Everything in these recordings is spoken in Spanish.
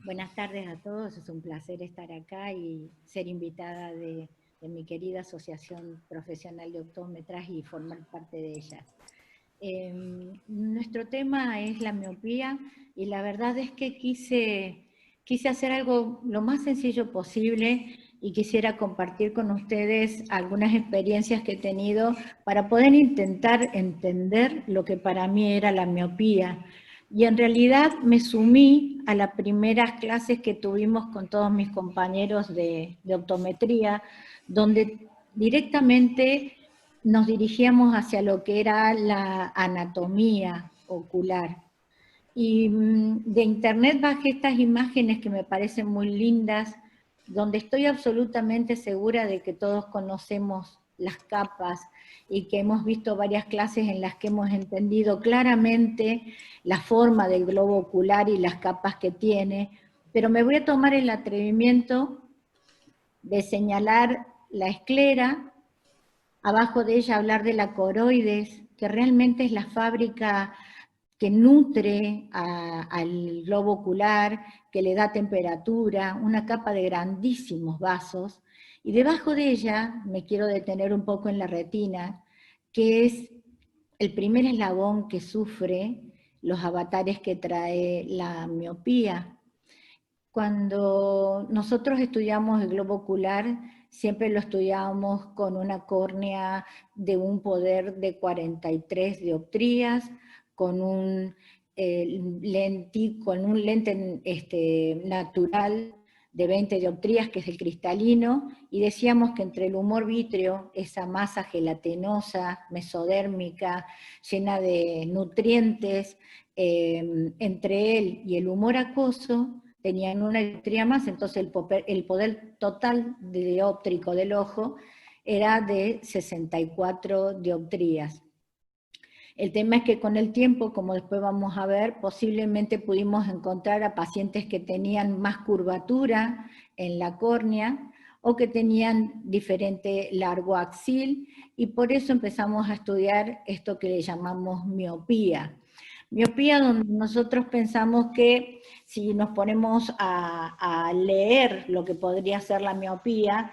Buenas tardes a todos, es un placer estar acá y ser invitada de mi querida Asociación Profesional de Optómetras y formar parte de ella. Nuestro tema es la miopía y la verdad es que quise hacer algo lo más sencillo posible y quisiera compartir con ustedes algunas experiencias que he tenido para poder intentar entender lo que para mí era la miopía. Y en realidad me sumí a las primeras clases que tuvimos con todos mis compañeros de optometría, donde directamente nos dirigíamos hacia lo que era la anatomía ocular. Y de internet bajé estas imágenes que me parecen muy lindas, donde estoy absolutamente segura de que todos conocemos las capas y que hemos visto varias clases en las que hemos entendido claramente la forma del globo ocular y las capas que tiene, pero me voy a tomar el atrevimiento de señalar la esclera, abajo de ella hablar de la coroides, que realmente es la fábrica que nutre al globo ocular, que le da temperatura, una capa de grandísimos vasos, y debajo de ella me quiero detener un poco en la retina, que es el primer eslabón que sufre los avatares que trae la miopía. Cuando nosotros estudiamos el globo ocular, siempre lo estudiábamos con una córnea de un poder de 43 dioptrías, con un, con un lente natural de 20 dioptrías, que es el cristalino, y decíamos que entre el humor vítreo, esa masa gelatinosa, mesodérmica, llena de nutrientes, entre él y el humor acuoso, tenían una dioptría más, entonces el poder total dioptríco del ojo era de 64 dioptrías. El tema es que con el tiempo, como después vamos a ver, posiblemente pudimos encontrar a pacientes que tenían más curvatura en la córnea o que tenían diferente largo axil, y por eso empezamos a estudiar esto que le llamamos miopía. Miopía, donde nosotros pensamos que si nos ponemos a leer lo que podría ser la miopía,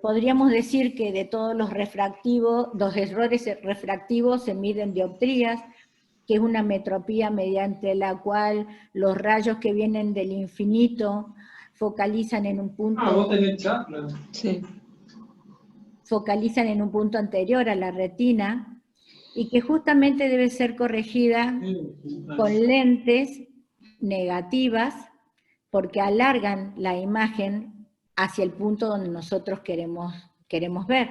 podríamos decir que de todos los refractivos, los errores refractivos se miden dioptrías, que es una metropía mediante la cual los rayos que vienen del infinito focalizan en un punto, vos tenés charla. Sí. focalizan en un punto anterior a la retina, y que justamente debe ser corregida con lentes negativas, porque alargan la imagen hacia el punto donde nosotros queremos ver.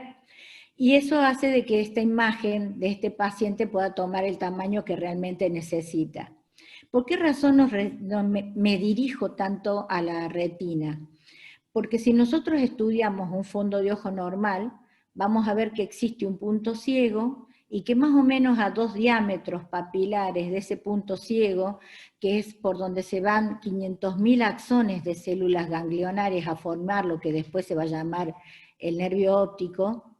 Y eso hace de que esta imagen de este paciente pueda tomar el tamaño que realmente necesita. ¿Por qué razón me dirijo tanto a la retina? Porque si nosotros estudiamos un fondo de ojo normal, vamos a ver que existe un punto ciego y que más o menos a 2 diámetros papilares de ese punto ciego, que es por donde se van 500.000 axones de células ganglionares a formar lo que después se va a llamar el nervio óptico,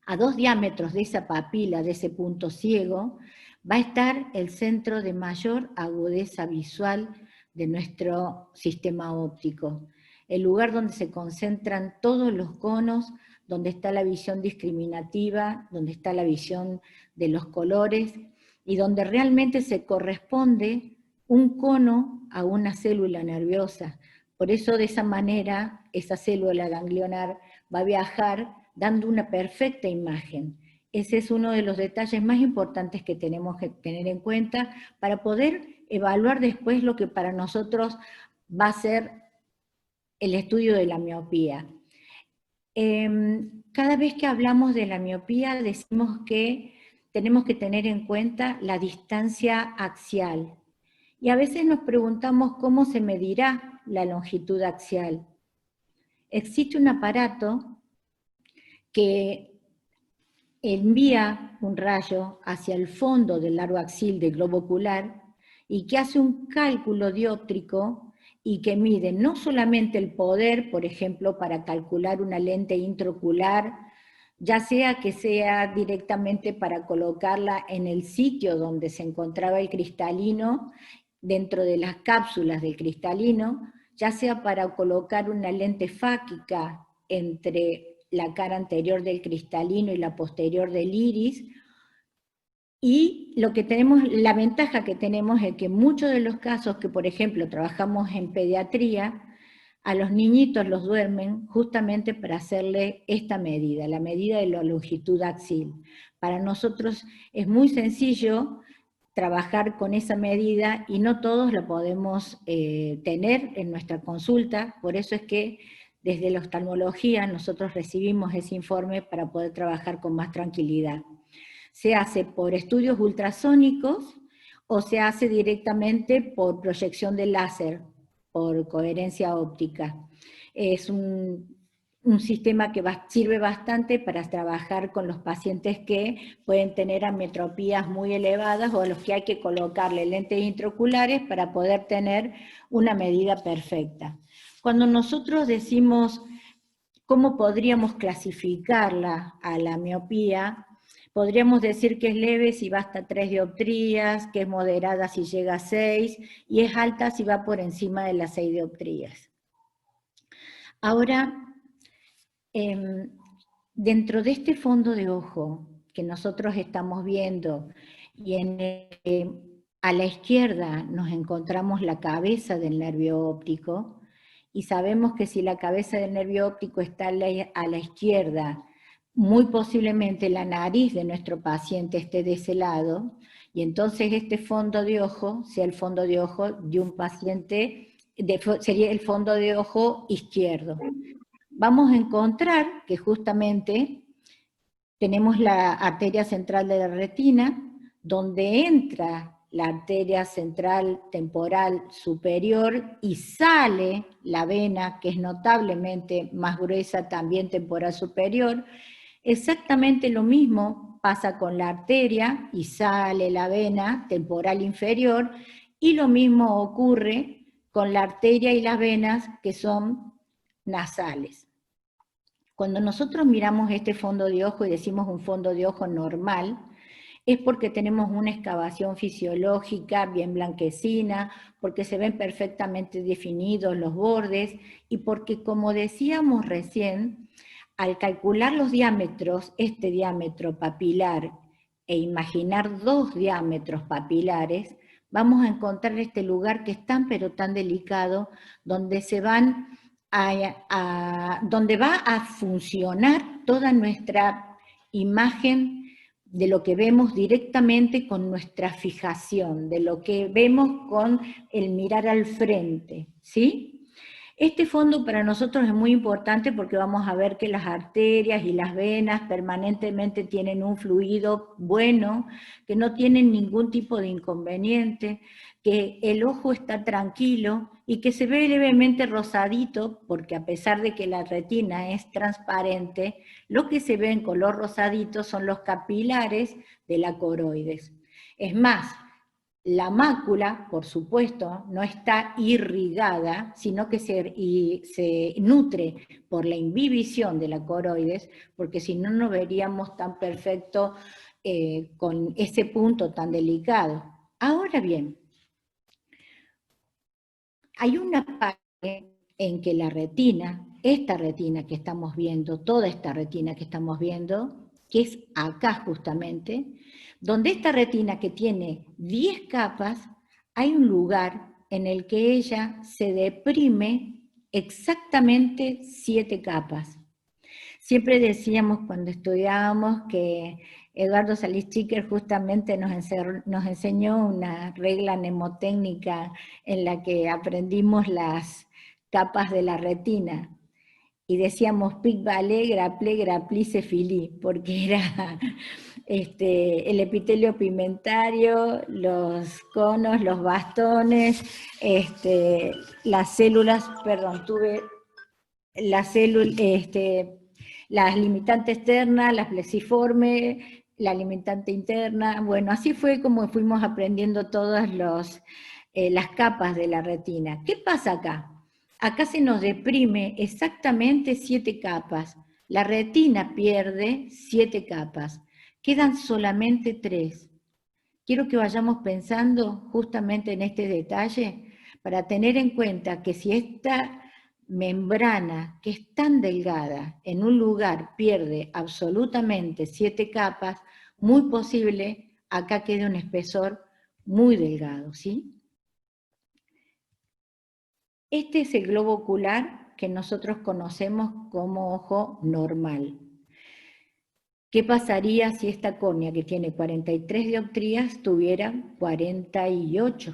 a 2 diámetros de esa papila, de ese punto ciego, va a estar el centro de mayor agudeza visual de nuestro sistema óptico, el lugar donde se concentran todos los conos, donde está la visión discriminativa, donde está la visión de los colores, y donde realmente se corresponde un cono a una célula nerviosa. Por eso, de esa manera, esa célula ganglionar va a viajar dando una perfecta imagen. Ese es uno de los detalles más importantes que tenemos que tener en cuenta para poder evaluar después lo que para nosotros va a ser el estudio de la miopía. Cada vez que hablamos de la miopía decimos que tenemos que tener en cuenta la distancia axial. Y a veces nos preguntamos cómo se medirá la longitud axial. Existe un aparato que envía un rayo hacia el fondo del largo axil del globo ocular y que hace un cálculo dióptrico y que mide no solamente el poder, por ejemplo, para calcular una lente intraocular, ya sea que sea directamente para colocarla en el sitio donde se encontraba el cristalino dentro de las cápsulas del cristalino, ya sea para colocar una lente fáquica entre la cara anterior del cristalino y la posterior del iris, y lo que tenemos, la ventaja que tenemos es que muchos de los casos que, por ejemplo, trabajamos en pediatría, a los niñitos los duermen justamente para hacerle esta medida, la medida de la longitud axil. Para nosotros es muy sencillo trabajar con esa medida y no todos la podemos tener en nuestra consulta, por eso es que desde la oftalmología nosotros recibimos ese informe para poder trabajar con más tranquilidad. Se hace por estudios ultrasónicos o se hace directamente por proyección de láser, por coherencia óptica. Es un sistema que sirve bastante para trabajar con los pacientes que pueden tener ametropías muy elevadas o a los que hay que colocarle lentes intraoculares para poder tener una medida perfecta. Cuando nosotros decimos cómo podríamos clasificarla a la miopía, podríamos decir que es leve si va hasta 3 dioptrías, que es moderada si llega a 6, y es alta si va por encima de las 6 dioptrías. Ahora, dentro de este fondo de ojo que nosotros estamos viendo, y a la izquierda nos encontramos la cabeza del nervio óptico, y sabemos que si la cabeza del nervio óptico está a la izquierda, muy posiblemente la nariz de nuestro paciente esté de ese lado, y entonces este fondo de ojo sea el fondo de ojo de un paciente, sería el fondo de ojo izquierdo. Vamos a encontrar que justamente tenemos la arteria central de la retina, donde entra la arteria central temporal superior y sale la vena, que es notablemente más gruesa, también temporal superior. Exactamente lo mismo pasa con la arteria y sale la vena temporal inferior, y lo mismo ocurre con la arteria y las venas que son nasales. Cuando nosotros miramos este fondo de ojo y decimos un fondo de ojo normal, es porque tenemos una excavación fisiológica bien blanquecina, porque se ven perfectamente definidos los bordes, y porque, como decíamos recién, al calcular los diámetros, este diámetro papilar, e imaginar dos diámetros papilares, vamos a encontrar este lugar que es tan pero tan delicado, donde donde va a funcionar toda nuestra imagen de lo que vemos directamente con nuestra fijación, de lo que vemos con el mirar al frente, ¿sí? Este fondo para nosotros es muy importante porque vamos a ver que las arterias y las venas permanentemente tienen un fluido bueno, que no tienen ningún tipo de inconveniente, que el ojo está tranquilo y que se ve levemente rosadito, porque a pesar de que la retina es transparente, lo que se ve en color rosadito son los capilares de la coroides. Es más, la mácula, por supuesto, no está irrigada, sino que se nutre por la inhibición de la coroides, porque si no, no veríamos tan perfecto con ese punto tan delicado. Ahora bien, hay una parte en que la retina, esta retina que estamos viendo, toda esta retina que estamos viendo, que es acá justamente, donde esta retina que tiene 10 capas, hay un lugar en el que ella se deprime exactamente 7 capas. Siempre decíamos cuando estudiábamos que Eduardo Salichiker justamente nos enseñó una regla mnemotécnica en la que aprendimos las capas de la retina. Y decíamos pic valé, graplé, graplice, filí, porque era el epitelio pigmentario, los conos, los bastones, las células, perdón, tuve las células, las limitantes externas, las plexiformes, la limitante interna. Bueno, así fue como fuimos aprendiendo todas las capas de la retina. ¿Qué pasa acá? Acá se nos deprime exactamente 7 capas. La retina pierde 7 capas. Quedan solamente 3. quiero que vayamos pensando justamente en este detalle para tener en cuenta que si esta membrana, que es tan delgada, en un lugar pierde absolutamente 7 capas, muy posible acá quede un espesor muy delgado, ¿sí? Este es el globo ocular que nosotros conocemos como ojo normal. ¿Qué pasaría si esta córnea, que tiene 43 dioptrías, tuviera 48?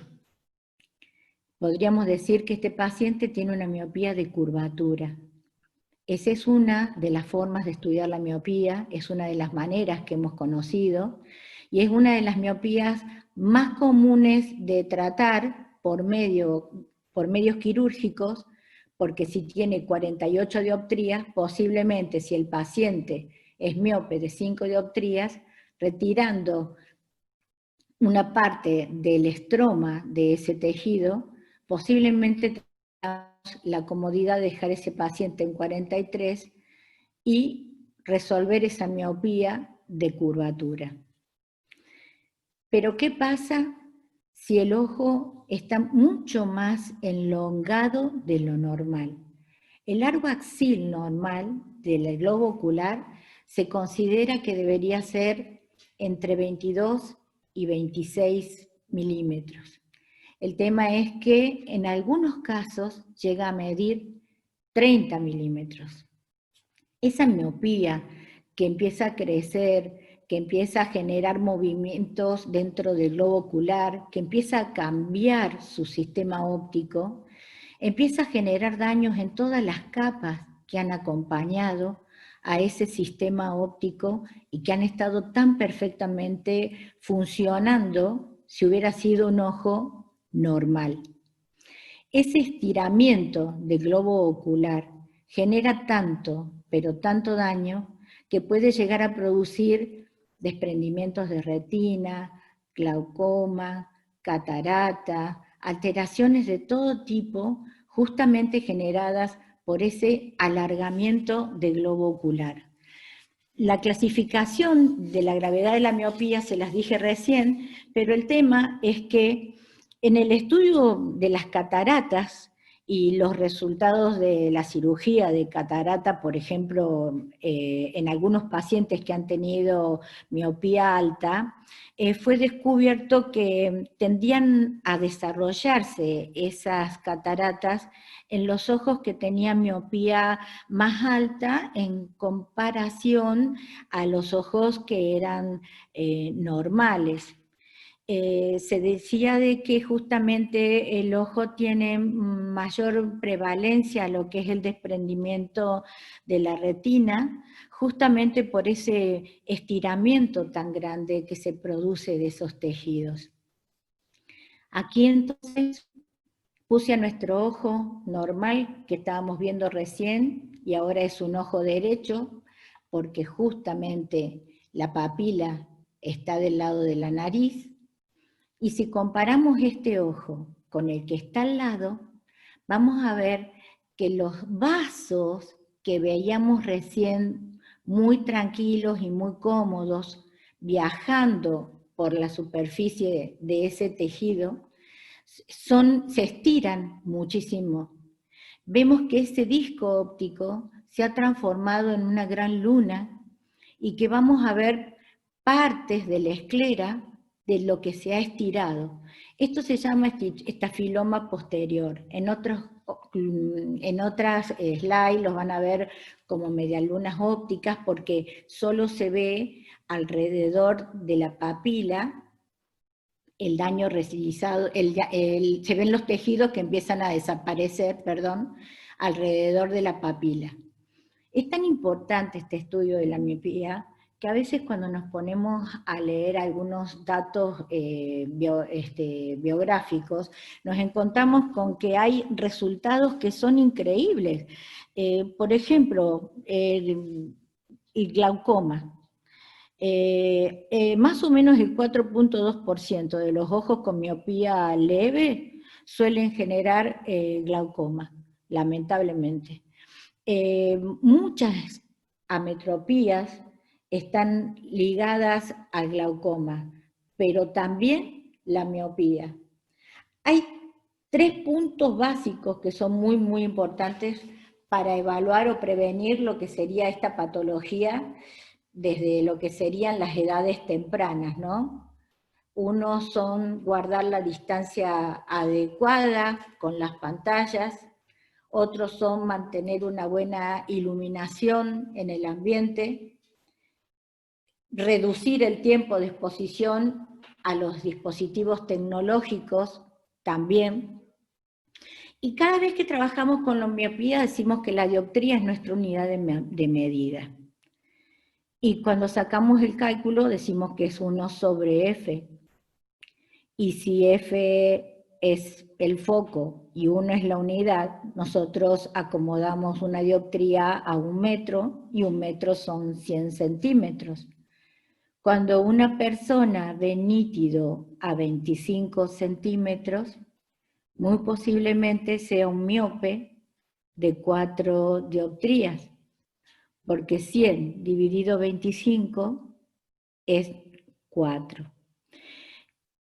Podríamos decir que este paciente tiene una miopía de curvatura. Esa es una de las formas de estudiar la miopía, es una de las maneras que hemos conocido, y es una de las miopías más comunes de tratar por medios quirúrgicos, porque si tiene 48 dioptrías, posiblemente si el paciente es miope de 5 dioptrías, retirando una parte del estroma de ese tejido, posiblemente tengamos la comodidad de dejar ese paciente en 43 y resolver esa miopía de curvatura. Pero ¿qué pasa si el ojo está mucho más enlongado de lo normal? El largo axil normal del globo ocular se considera que debería ser entre 22 y 26 milímetros. El tema es que en algunos casos llega a medir 30 milímetros. Esa miopía que empieza a crecer, que empieza a generar movimientos dentro del globo ocular, que empieza a cambiar su sistema óptico, empieza a generar daños en todas las capas que han acompañado a ese sistema óptico y que han estado tan perfectamente funcionando si hubiera sido un ojo normal. Ese estiramiento del globo ocular genera tanto, pero tanto daño, que puede llegar a producir desprendimientos de retina, glaucoma, catarata, alteraciones de todo tipo, justamente generadas por ese alargamiento del globo ocular. La clasificación de la gravedad de la miopía se las dije recién, pero el tema es que en el estudio de las cataratas y los resultados de la cirugía de catarata, por ejemplo, en algunos pacientes que han tenido miopía alta, fue descubierto que tendían a desarrollarse esas cataratas en los ojos que tenían miopía más alta en comparación a los ojos que eran normales. Se decía de que justamente el ojo tiene mayor prevalencia a lo que es el desprendimiento de la retina, justamente por ese estiramiento tan grande que se produce de esos tejidos. Aquí entonces puse a nuestro ojo normal que estábamos viendo recién y ahora es un ojo derecho porque justamente la papila está del lado de la nariz. Y si comparamos este ojo con el que está al lado, vamos a ver que los vasos que veíamos recién muy tranquilos y muy cómodos, viajando por la superficie de ese tejido, se estiran muchísimo. Vemos que ese disco óptico se ha transformado en una gran luna y que vamos a ver partes de la esclera de lo que se ha estirado. Esto se llama estafiloma posterior. En otras slides los van a ver como medialunas ópticas porque solo se ve alrededor de la papila el daño realizado, se ven los tejidos que empiezan a desaparecer, alrededor de la papila. Es tan importante este estudio de la miopía que a veces cuando nos ponemos a leer algunos datos biográficos, nos encontramos con que hay resultados que son increíbles. Por ejemplo, el glaucoma. Más o menos el 4.2% de los ojos con miopía leve suelen generar glaucoma, lamentablemente. Muchas ametropías están ligadas al glaucoma, pero también la miopía. Hay 3 puntos básicos que son muy, muy importantes para evaluar o prevenir lo que sería esta patología desde lo que serían las edades tempranas, ¿no? Uno son guardar la distancia adecuada con las pantallas, otros son mantener una buena iluminación en el ambiente, reducir el tiempo de exposición a los dispositivos tecnológicos también. Y cada vez que trabajamos con la miopía decimos que la dioptría es nuestra unidad de medida. Y cuando sacamos el cálculo decimos que es 1 sobre F. Y si F es el foco y 1 es la unidad, nosotros acomodamos una dioptría a 1 metro, y 1 metro son 100 centímetros. Cuando una persona ve nítido a 25 centímetros, muy posiblemente sea un miope de 4 dioptrías, porque 100 dividido 25 es 4.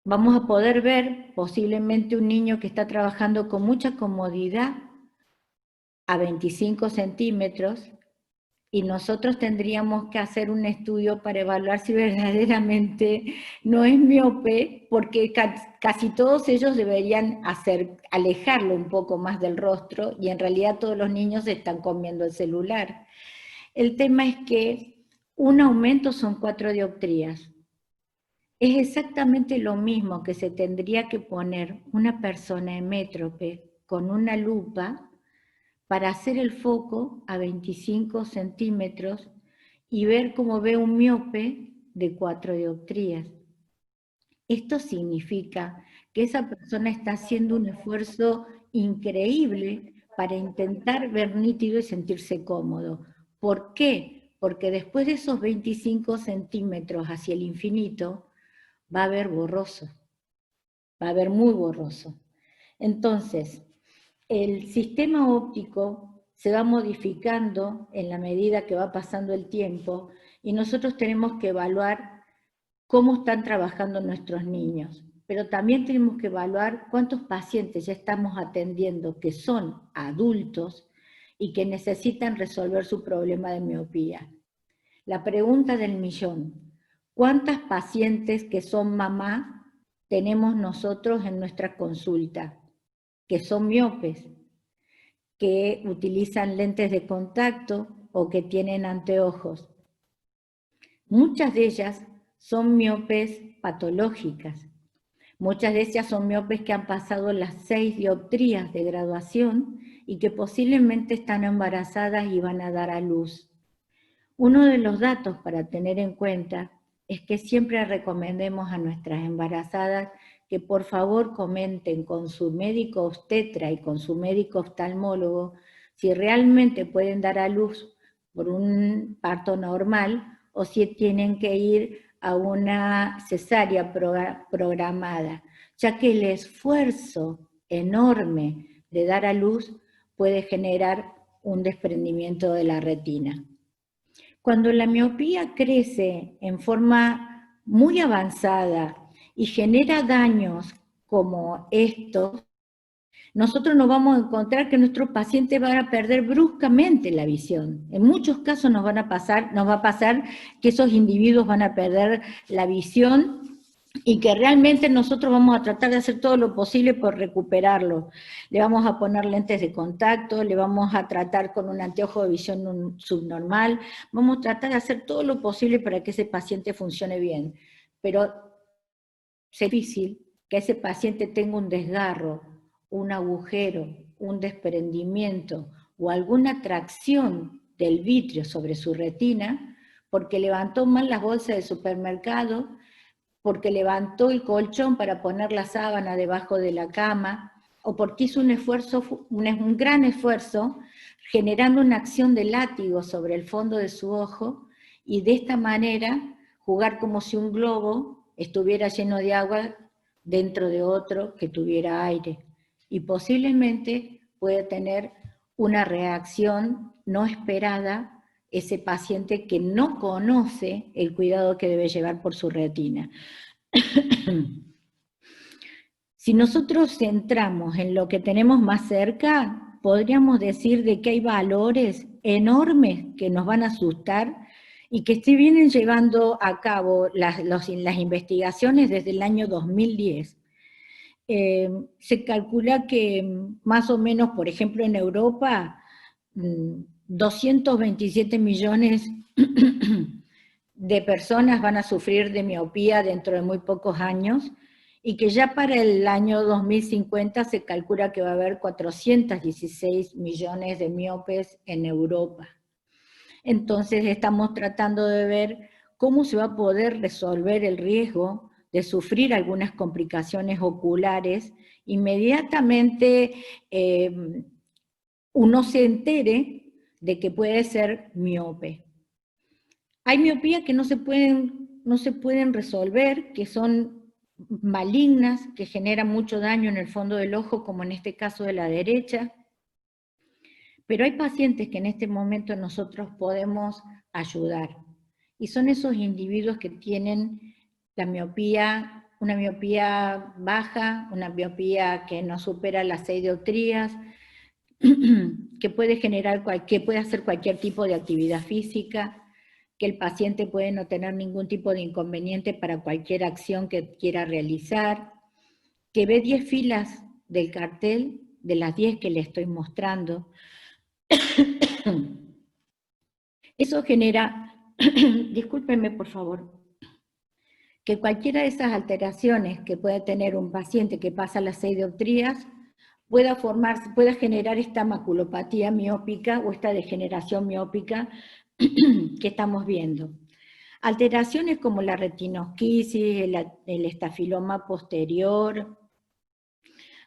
Vamos a poder ver posiblemente un niño que está trabajando con mucha comodidad a 25 centímetros, y nosotros tendríamos que hacer un estudio para evaluar si verdaderamente no es miope, porque casi todos ellos deberían alejarlo un poco más del rostro, y en realidad todos los niños están comiendo el celular. El tema es que un aumento son 4 dioptrías. Es exactamente lo mismo que se tendría que poner una persona hemétrope con una lupa para hacer el foco a 25 centímetros y ver cómo ve un miope de 4 dioptrías. Esto significa que esa persona está haciendo un esfuerzo increíble para intentar ver nítido y sentirse cómodo. ¿Por qué? Porque después de esos 25 centímetros hacia el infinito, va a haber borroso, va a haber muy borroso. Entonces, el sistema óptico se va modificando en la medida que va pasando el tiempo, y nosotros tenemos que evaluar cómo están trabajando nuestros niños, pero también tenemos que evaluar cuántos pacientes ya estamos atendiendo que son adultos y que necesitan resolver su problema de miopía. La pregunta del millón: ¿cuántas pacientes que son mamá tenemos nosotros en nuestra consulta que son miopes, que utilizan lentes de contacto o que tienen anteojos? Muchas de ellas son miopes patológicas. Muchas de ellas son miopes que han pasado las 6 dioptrías de graduación y que posiblemente están embarazadas y van a dar a luz. Uno de los datos para tener en cuenta es que siempre recomendemos a nuestras embarazadas que por favor comenten con su médico obstetra y con su médico oftalmólogo si realmente pueden dar a luz por un parto normal o si tienen que ir a una cesárea programada, ya que el esfuerzo enorme de dar a luz puede generar un desprendimiento de la retina. Cuando la miopía crece en forma muy avanzada y genera daños como estos, nosotros nos vamos a encontrar que nuestros pacientes van a perder bruscamente la visión. En muchos casos nos va a pasar que esos individuos van a perder la visión y que realmente nosotros vamos a tratar de hacer todo lo posible por recuperarlo. Le vamos a poner lentes de contacto, le vamos a tratar con un anteojo de visión subnormal, vamos a tratar de hacer todo lo posible para que ese paciente funcione bien. Pero es difícil que ese paciente tenga un desgarro, un agujero, un desprendimiento o alguna tracción del vitrio sobre su retina porque levantó mal las bolsas del supermercado, porque levantó el colchón para poner la sábana debajo de la cama, o porque hizo un gran esfuerzo generando una acción de látigo sobre el fondo de su ojo, y de esta manera jugar como si un globo estuviera lleno de agua dentro de otro que tuviera aire. Y posiblemente puede tener una reacción no esperada ese paciente que no conoce el cuidado que debe llevar por su retina. Si nosotros centramos en lo que tenemos más cerca, podríamos decir de que hay valores enormes que nos van a asustar y que se vienen llevando a cabo las investigaciones desde el año 2010. Se calcula que más o menos, por ejemplo, en Europa, 227 millones de personas van a sufrir de miopía dentro de muy pocos años, y que ya para el año 2050 se calcula que va a haber 416 millones de miopes en Europa. Entonces estamos tratando de ver cómo se va a poder resolver el riesgo de sufrir algunas complicaciones oculares inmediatamente uno se entere de que puede ser miope. Hay miopías que no se pueden resolver, que son malignas, que generan mucho daño en el fondo del ojo, como en este caso de la derecha. Pero hay pacientes que en este momento nosotros podemos ayudar. Y son esos individuos que tienen la miopía, una miopía baja, una miopía que no supera las 6 dioptrías, que puede hacer cualquier tipo de actividad física, que el paciente puede no tener ningún tipo de inconveniente para cualquier acción que quiera realizar, que ve 10 filas del cartel, de las 10 que le estoy mostrando. Eso genera, discúlpenme por favor, que cualquiera de esas alteraciones que puede tener un paciente que pasa las 6 dioptrías pueda generar esta maculopatía miópica o esta degeneración miópica que estamos viendo. Alteraciones como la retinosquisis, el estafiloma posterior,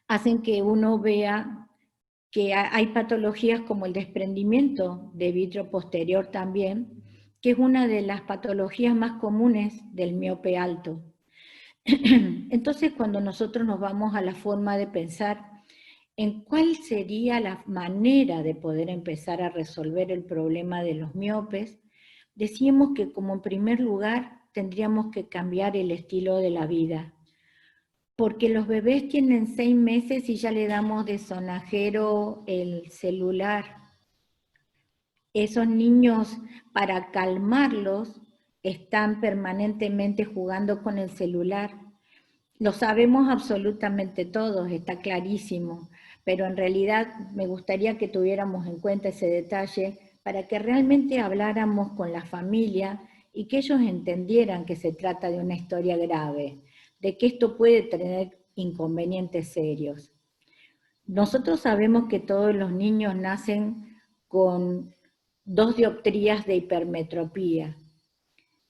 hacen que uno vea que hay patologías como el desprendimiento de vitrio posterior también, que es una de las patologías más comunes del miope alto. Entonces, cuando nosotros nos vamos a la forma de pensar en cuál sería la manera de poder empezar a resolver el problema de los miopes, decíamos que como en primer lugar tendríamos que cambiar el estilo de la vida, porque los bebés tienen 6 meses y ya le damos de sonajero el celular. Esos niños, para calmarlos, están permanentemente jugando con el celular. Lo sabemos absolutamente todos, está clarísimo, pero en realidad me gustaría que tuviéramos en cuenta ese detalle para que realmente habláramos con la familia y que ellos entendieran que se trata de una historia grave, de que esto puede tener inconvenientes serios. Nosotros sabemos que todos los niños nacen con 2 dioptrías de hipermetropía,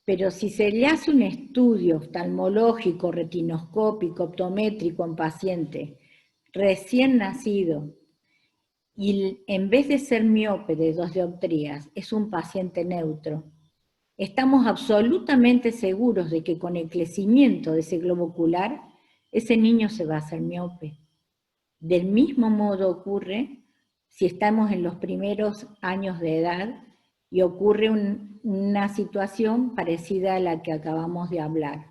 pero si se le hace un estudio oftalmológico, retinoscópico, optométrico en paciente recién nacido, y en vez de ser miope de 2 dioptrías, es un paciente neutro, estamos absolutamente seguros de que con el crecimiento de ese globo ocular, ese niño se va a hacer miope. Del mismo modo ocurre si estamos en los primeros años de edad y ocurre una situación parecida a la que acabamos de hablar.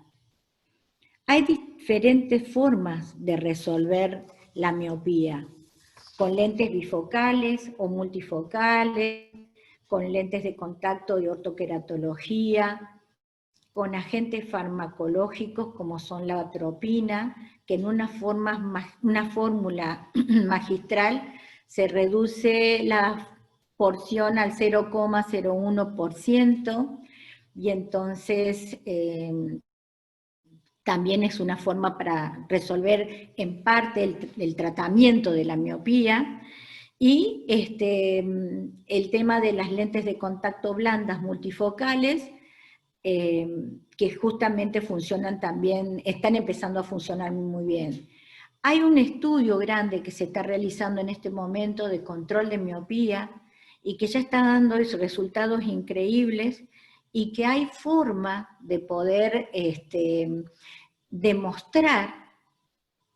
Hay diferentes formas de resolver la miopía, con lentes bifocales o multifocales, con lentes de contacto y ortoqueratología, con agentes farmacológicos como son la atropina, que en una fórmula magistral se reduce la porción al 0,01%, y entonces también es una forma para resolver en parte el tratamiento de la miopía. Y el tema de las lentes de contacto blandas multifocales, que justamente funcionan también, están empezando a funcionar muy bien. Hay un estudio grande que se está realizando en este momento de control de miopía y que ya está dando resultados increíbles, y que hay forma de poder demostrar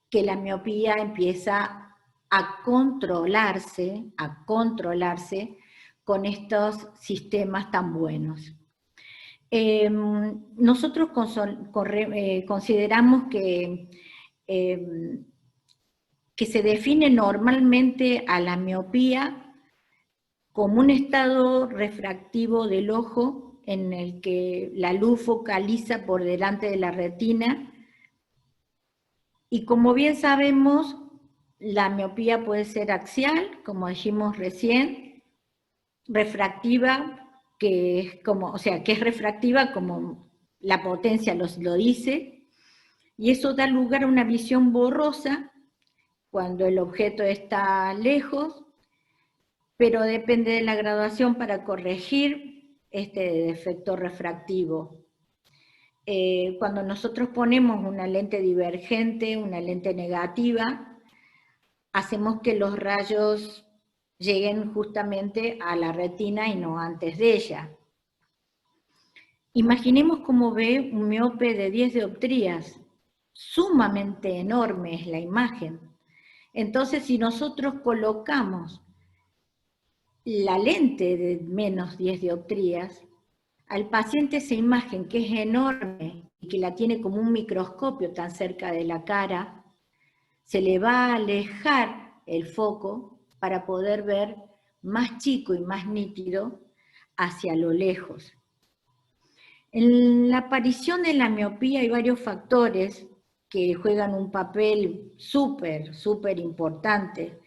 que la miopía empieza a controlarse con estos sistemas tan buenos. Nosotros consideramos que se define normalmente a la miopía como un estado refractivo del ojo en el que la luz focaliza por delante de la retina, y como bien sabemos, la miopía puede ser axial, como dijimos recién, refractiva, que es refractiva como la potencia lo dice, y eso da lugar a una visión borrosa cuando el objeto está lejos, pero depende de la graduación para corregir este defecto refractivo. Cuando nosotros ponemos una lente divergente, una lente negativa, hacemos que los rayos lleguen justamente a la retina y no antes de ella. Imaginemos cómo ve un miope de 10 dioptrías, sumamente enorme es la imagen. Entonces, si nosotros colocamos la lente de menos 10 dioptrías, al paciente esa imagen que es enorme y que la tiene como un microscopio tan cerca de la cara, se le va a alejar el foco para poder ver más chico y más nítido hacia lo lejos. En la aparición de la miopía hay varios factores que juegan un papel súper importante.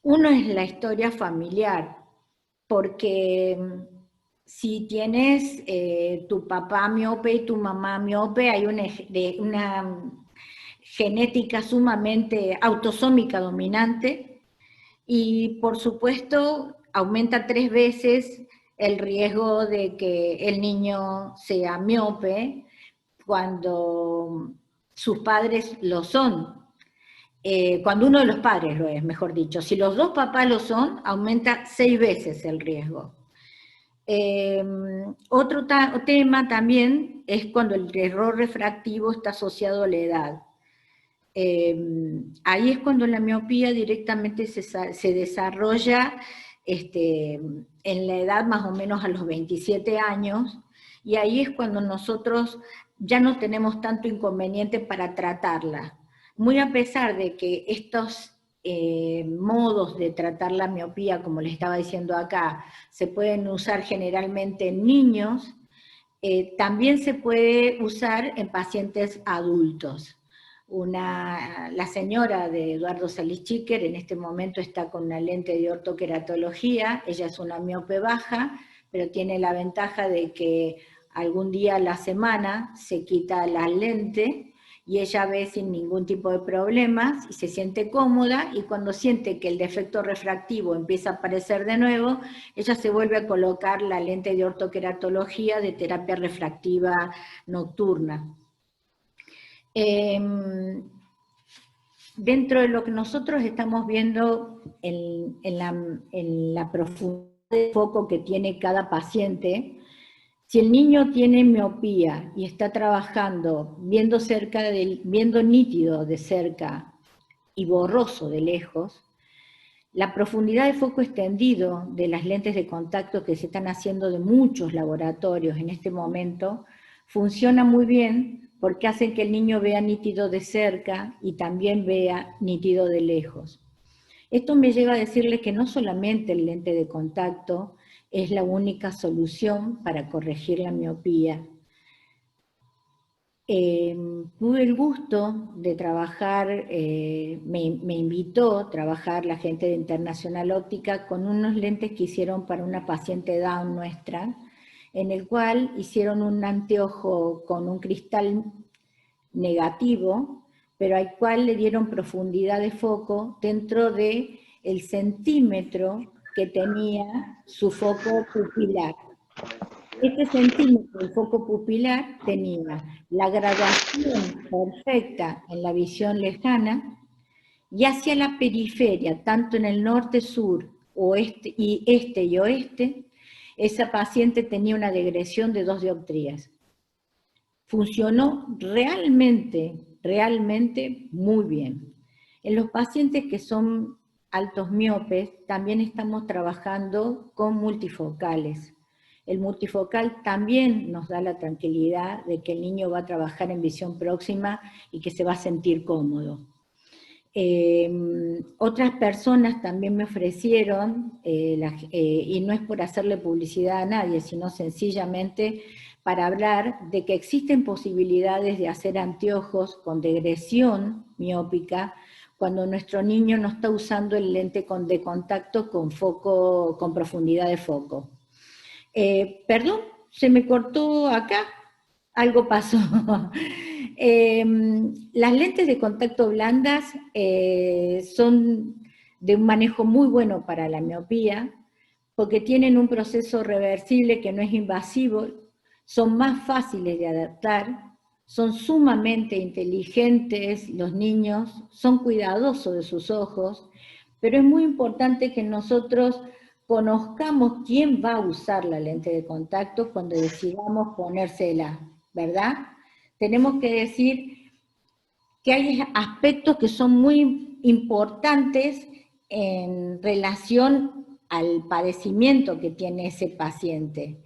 Uno es la historia familiar, porque si tienes tu papá miope y tu mamá miope, hay una genética sumamente autosómica dominante, y por supuesto aumenta 3 veces el riesgo de que el niño sea miope cuando sus padres lo son. Cuando uno de los padres lo es, mejor dicho. Si los dos papás lo son, aumenta 6 veces el riesgo. Otro tema también es cuando el error refractivo está asociado a la edad. Ahí es cuando la miopía directamente se desarrolla en la edad más o menos a los 27 años, y ahí es cuando nosotros ya no tenemos tanto inconveniente para tratarla. Muy a pesar de que estos modos de tratar la miopía, como les estaba diciendo acá, se pueden usar generalmente en niños, también se puede usar en pacientes adultos. La señora de Eduardo Salichiker en este momento está con una lente de ortoqueratología. Ella es una miope baja, pero tiene la ventaja de que algún día a la semana se quita la lente y ella ve sin ningún tipo de problemas y se siente cómoda, y cuando siente que el defecto refractivo empieza a aparecer de nuevo, ella se vuelve a colocar la lente de ortoqueratología de terapia refractiva nocturna. Dentro de lo que nosotros estamos viendo en la profundidad de foco que tiene cada paciente, si el niño tiene miopía y está trabajando viendo nítido de cerca y borroso de lejos, la profundidad de foco extendido de las lentes de contacto que se están haciendo de muchos laboratorios en este momento funciona muy bien, porque hacen que el niño vea nítido de cerca y también vea nítido de lejos. Esto me lleva a decirles que no solamente el lente de contacto es la única solución para corregir la miopía. Tuve el gusto de trabajar, me invitó a trabajar la gente de Internacional Óptica con unos lentes que hicieron para una paciente Down nuestra, en el cual hicieron un anteojo con un cristal negativo, pero al cual le dieron profundidad de foco dentro del centímetro que tenía su foco pupilar. Este centímetro del foco pupilar tenía la graduación perfecta en la visión lejana, y hacia la periferia, tanto en el norte, sur, oeste y oeste, esa paciente tenía una degresión de 2 dioptrías. Funcionó realmente muy bien. En los pacientes que son altos miopes, también estamos trabajando con multifocales. El multifocal también nos da la tranquilidad de que el niño va a trabajar en visión próxima y que se va a sentir cómodo. Otras personas también me ofrecieron, y no es por hacerle publicidad a nadie, sino sencillamente para hablar de que existen posibilidades de hacer anteojos con degresión miópica cuando nuestro niño no está usando el lente de contacto con foco, con profundidad de foco. Perdón, se me cortó acá, algo pasó. Las lentes de contacto blandas son de un manejo muy bueno para la miopía, porque tienen un proceso reversible que no es invasivo, son más fáciles de adaptar, son sumamente inteligentes los niños, son cuidadosos de sus ojos, pero es muy importante que nosotros conozcamos quién va a usar la lente de contacto cuando decidamos ponérsela, ¿verdad? Tenemos que decir que hay aspectos que son muy importantes en relación al padecimiento que tiene ese paciente.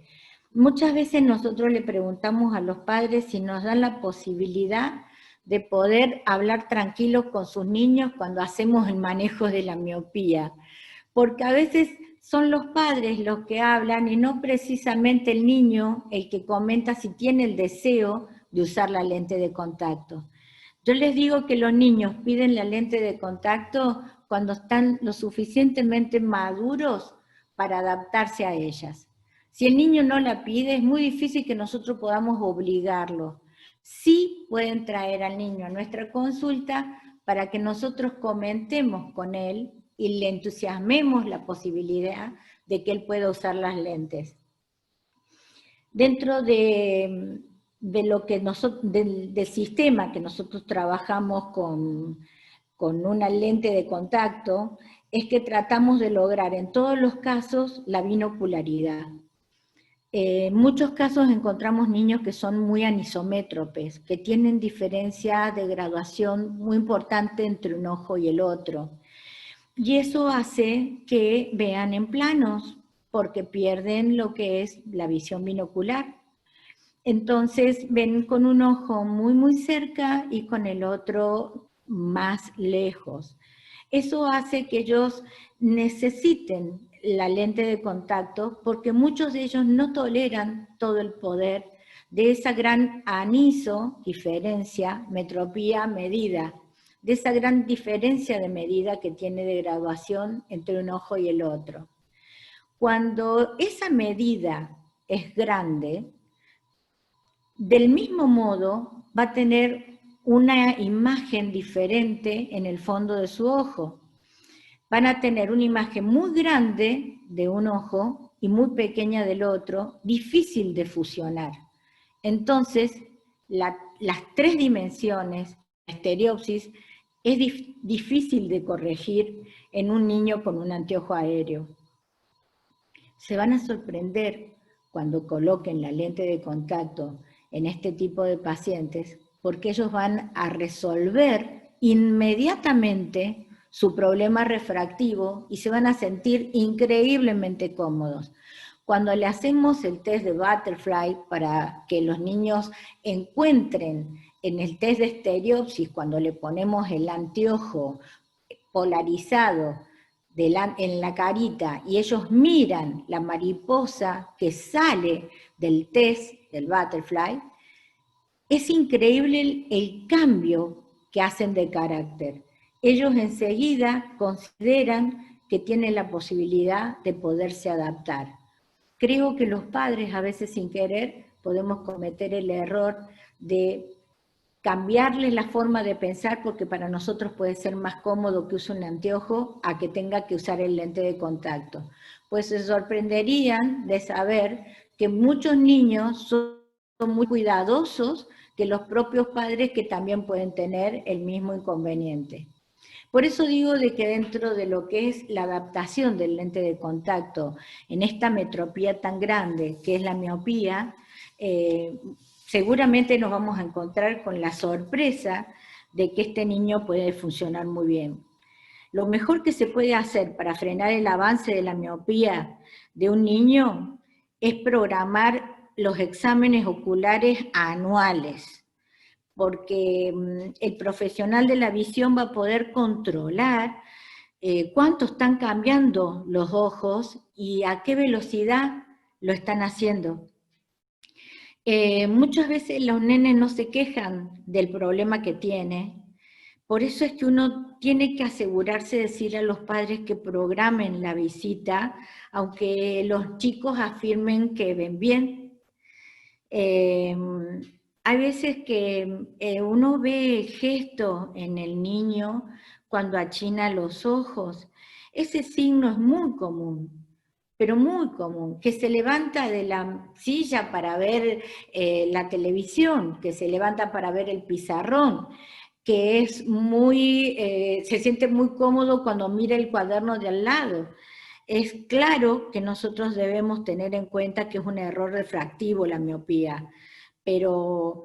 Muchas veces nosotros le preguntamos a los padres si nos dan la posibilidad de poder hablar tranquilos con sus niños cuando hacemos el manejo de la miopía, porque a veces son los padres los que hablan y no precisamente el niño el que comenta si tiene el deseo de usar la lente de contacto. Yo les digo que los niños piden la lente de contacto cuando están lo suficientemente maduros para adaptarse a ellas. Si el niño no la pide, es muy difícil que nosotros podamos obligarlo. Sí pueden traer al niño a nuestra consulta para que nosotros comentemos con él y le entusiasmemos la posibilidad de que él pueda usar las lentes. Dentro de lo que del sistema que nosotros trabajamos con una lente de contacto, es que tratamos de lograr en todos los casos la binocularidad. En muchos casos encontramos niños que son muy anisométropes, que tienen diferencia de graduación muy importante entre un ojo y el otro. Y eso hace que vean en planos, porque pierden lo que es la visión binocular. Entonces ven con un ojo muy muy cerca y con el otro más lejos. Eso hace que ellos necesiten la lente de contacto porque muchos de ellos no toleran todo el poder de esa gran aniso, diferencia, metropía, medida, de esa gran diferencia de medida que tiene de graduación entre un ojo y el otro. Cuando esa medida es grande, del mismo modo va a tener una imagen diferente en el fondo de su ojo. Van a tener una imagen muy grande de un ojo y muy pequeña del otro, difícil de fusionar. Entonces, las tres dimensiones, la estereopsis, es difícil de corregir en un niño con un anteojo aéreo. Se van a sorprender cuando coloquen la lente de contacto en este tipo de pacientes, porque ellos van a resolver inmediatamente su problema refractivo y se van a sentir increíblemente cómodos. Cuando le hacemos el test de Butterfly para que los niños encuentren en el test de estereopsis, cuando le ponemos el anteojo polarizado en la carita y ellos miran la mariposa que sale del test del Butterfly, es increíble el cambio que hacen de carácter. Ellos enseguida consideran que tienen la posibilidad de poderse adaptar. Creo que los padres a veces sin querer podemos cometer el error de cambiarles la forma de pensar porque para nosotros puede ser más cómodo que use un anteojo a que tenga que usar el lente de contacto. Pues se sorprenderían de saber que muchos niños son muy cuidadosos que los propios padres que también pueden tener el mismo inconveniente. Por eso digo de que dentro de lo que es la adaptación del lente de contacto en esta metropía tan grande que es la miopía, seguramente nos vamos a encontrar con la sorpresa de que este niño puede funcionar muy bien. Lo mejor que se puede hacer para frenar el avance de la miopía de un niño es programar los exámenes oculares anuales, porque el profesional de la visión va a poder controlar cuánto están cambiando los ojos y a qué velocidad lo están haciendo. Muchas veces los nenes no se quejan del problema que tiene, por eso es que uno tiene que asegurarse de decir a los padres que programen la visita, aunque los chicos afirmen que ven bien. Hay veces que uno ve gestos en el niño cuando achina los ojos. Ese signo es muy común, pero muy común, que se levanta de la silla para ver la televisión, que se levanta para ver el pizarrón, que es se siente muy cómodo cuando mira el cuaderno de al lado. Es claro que nosotros debemos tener en cuenta que es un error refractivo la miopía, pero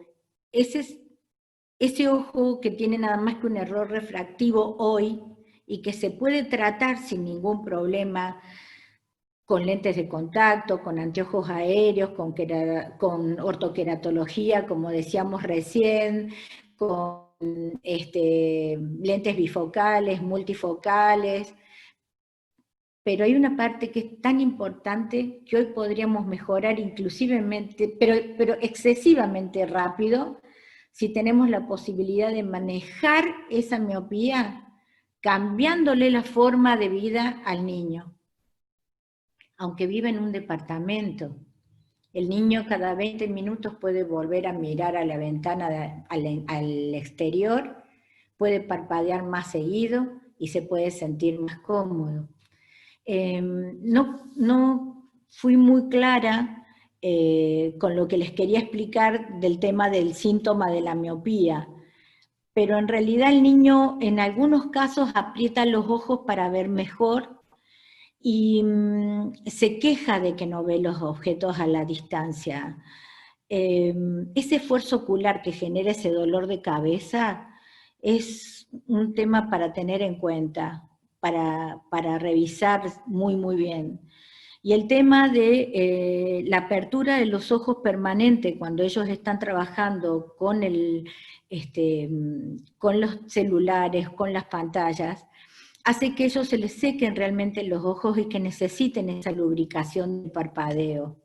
ese ojo que tiene nada más que un error refractivo hoy y que se puede tratar sin ningún problema con lentes de contacto, con anteojos aéreos, con ortoqueratología, como decíamos recién, con lentes bifocales, multifocales, pero hay una parte que es tan importante que hoy podríamos mejorar inclusivemente, pero excesivamente rápido, si tenemos la posibilidad de manejar esa miopía, cambiándole la forma de vida al niño. Aunque vive en un departamento, el niño cada 20 minutos puede volver a mirar a la ventana al exterior, puede parpadear más seguido y se puede sentir más cómodo. No fui muy clara con lo que les quería explicar del tema del síntoma de la miopía, pero en realidad el niño en algunos casos aprieta los ojos para ver mejor y se queja de que no ve los objetos a la distancia. Ese esfuerzo ocular que genera ese dolor de cabeza es un tema para tener en cuenta, para revisar muy, muy bien. Y el tema de la apertura de los ojos permanente cuando ellos están trabajando con los celulares, con las pantallas, hace que ellos se les sequen realmente los ojos y que necesiten esa lubricación de parpadeo.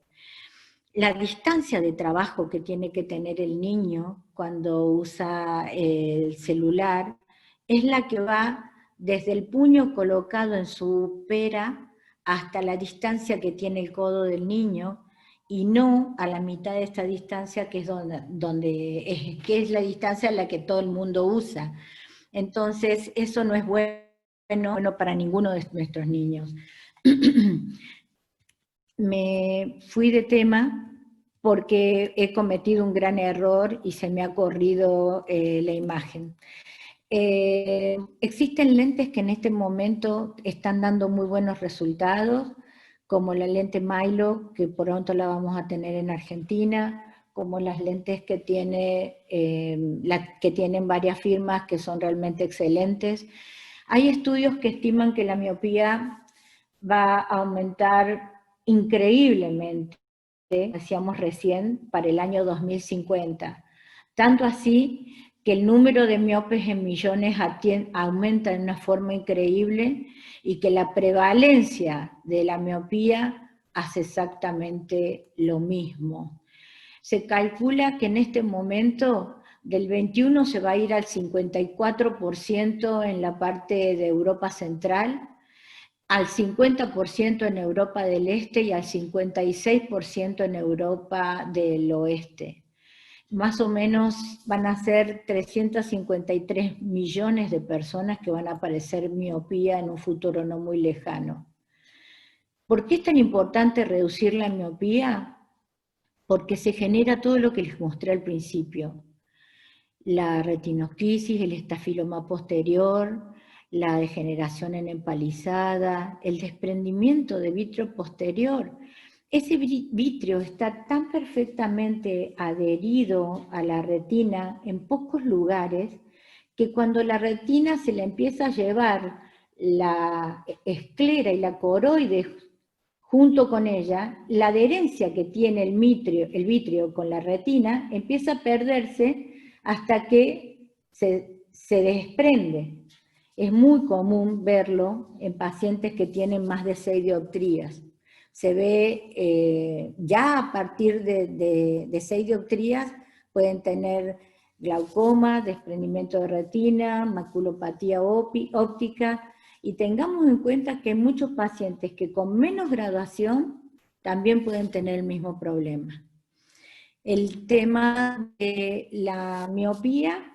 La distancia de trabajo que tiene que tener el niño cuando usa el celular es la que va desde el puño colocado en su pera hasta la distancia que tiene el codo del niño y no a la mitad de esta distancia que es la distancia a la que todo el mundo usa. Entonces eso no es bueno para ninguno de nuestros niños. Me fui de tema porque he cometido un gran error y se me ha corrido la imagen. Existen lentes que en este momento están dando muy buenos resultados, como la lente Milo, que pronto la vamos a tener en Argentina, como las lentes que tienen varias firmas que son realmente excelentes. Hay estudios que estiman que la miopía va a aumentar increíblemente, decíamos recién, para el año 2050. Tanto así que el número de miopes en millones aumenta de una forma increíble y que la prevalencia de la miopía hace exactamente lo mismo. Se calcula que en este momento del 21 se va a ir al 54% en la parte de Europa Central, al 50% en Europa del Este y al 56% en Europa del Oeste. Más o menos van a ser 353 millones de personas que van a padecer miopía en un futuro no muy lejano. ¿Por qué es tan importante reducir la miopía? Porque se genera todo lo que les mostré al principio. La retinoclisis, el estafiloma posterior, la degeneración en empalizada, el desprendimiento de vitrio posterior. Ese vitrio está tan perfectamente adherido a la retina en pocos lugares que cuando la retina se le empieza a llevar la esclera y la coroide junto con ella, la adherencia que tiene el vitrio con la retina empieza a perderse hasta que se desprende. Es muy común verlo en pacientes que tienen más de 6 dioptrías. Se ve ya a partir de 6 dioptrías pueden tener glaucoma, desprendimiento de retina, maculopatía óptica, y tengamos en cuenta que hay muchos pacientes que con menos graduación también pueden tener el mismo problema. El tema de la miopía